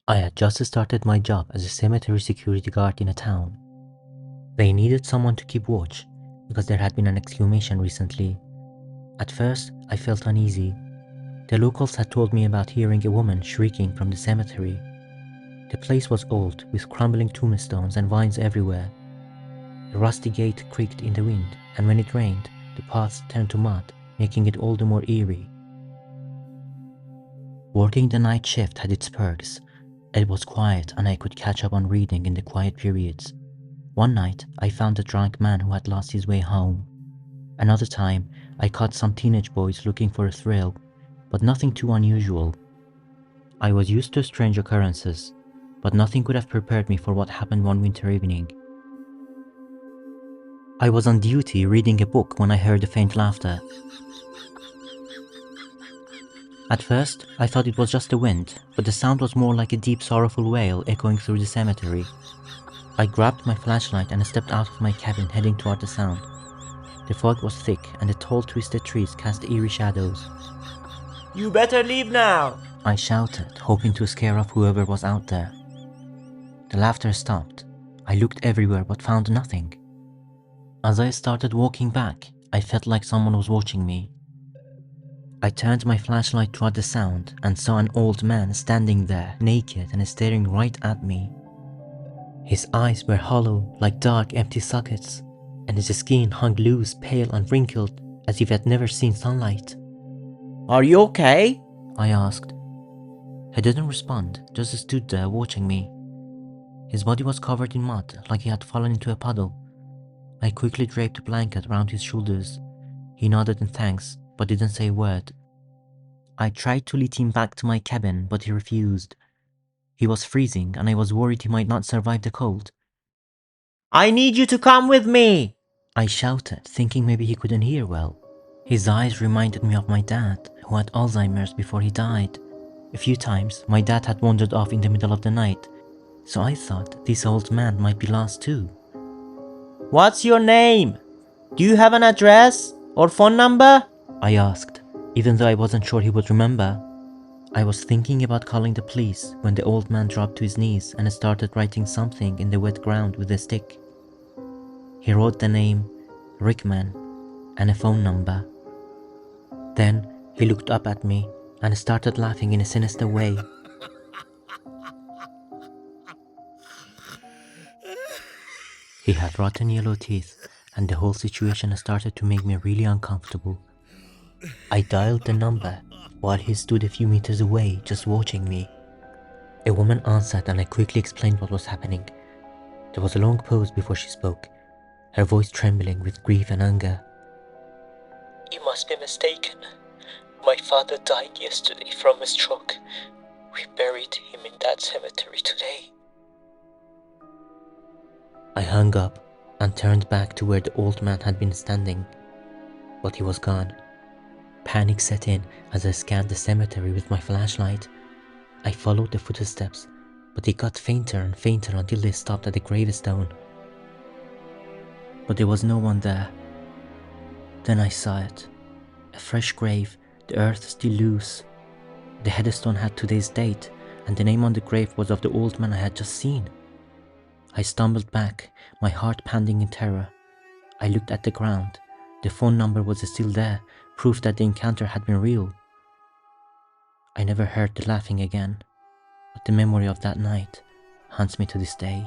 I had just started my job as a cemetery security guard in a town. They needed someone to keep watch because there had been an exhumation recently. At first, I felt uneasy. The locals had told me about hearing a woman shrieking from the cemetery. The place was old, with crumbling tombstones and vines everywhere. The rusty gate creaked in the wind, and when it rained, the paths turned to mud, making it all the more eerie. Working the night shift had its perks. It was quiet and I could catch up on reading in the quiet periods. One night, I found a drunk man who had lost his way home. Another time, I caught some teenage boys looking for a thrill, but nothing too unusual. I was used to strange occurrences, but nothing could have prepared me for what happened one winter evening. I was on duty reading a book when I heard a faint laughter. At first, I thought it was just the wind, but the sound was more like a deep, sorrowful wail echoing through the cemetery. I grabbed my flashlight and stepped out of my cabin, heading toward the sound. The fog was thick, and the tall, twisted trees cast eerie shadows. "You better leave now!" I shouted, hoping to scare off whoever was out there. The laughter stopped. I looked everywhere but found nothing. As I started walking back, I felt like someone was watching me. I turned my flashlight toward the sound and saw an old man standing there, naked and staring right at me. His eyes were hollow, like dark, empty sockets, and his skin hung loose, pale and wrinkled, as if he had never seen sunlight. "Are you okay?" I asked. He didn't respond, just stood there watching me. His body was covered in mud, like he had fallen into a puddle. I quickly draped a blanket around his shoulders. He nodded in thanks, but didn't say a word. I tried to lead him back to my cabin, but he refused. He was freezing, and I was worried he might not survive the cold. "I need you to come with me!" I shouted, thinking maybe he couldn't hear well. His eyes reminded me of my dad, who had Alzheimer's before he died. A few times, my dad had wandered off in the middle of the night, so I thought this old man might be lost too. "What's your name? Do you have an address or phone number?" I asked, even though I wasn't sure he would remember. I was thinking about calling the police when the old man dropped to his knees and started writing something in the wet ground with a stick. He wrote the name Rickman and a phone number. Then he looked up at me and started laughing in a sinister way. He had rotten yellow teeth, and the whole situation started to make me really uncomfortable. I dialed the number while he stood a few meters away, just watching me. A woman answered and I quickly explained what was happening. There was a long pause before she spoke, her voice trembling with grief and anger. "You must be mistaken. My father died yesterday from a stroke. We buried him in that cemetery today." I hung up and turned back to where the old man had been standing, but he was gone. Panic set in as I scanned the cemetery with my flashlight. I followed the footsteps, but they got fainter and fainter until they stopped at the gravestone. But there was no one there. Then I saw it. A fresh grave, the earth still loose. The headstone had today's date, and the name on the grave was of the old man I had just seen. I stumbled back, my heart pounding in terror. I looked at the ground. The phone number was still there, proof that the encounter had been real. I never heard the laughing again, but the memory of that night haunts me to this day.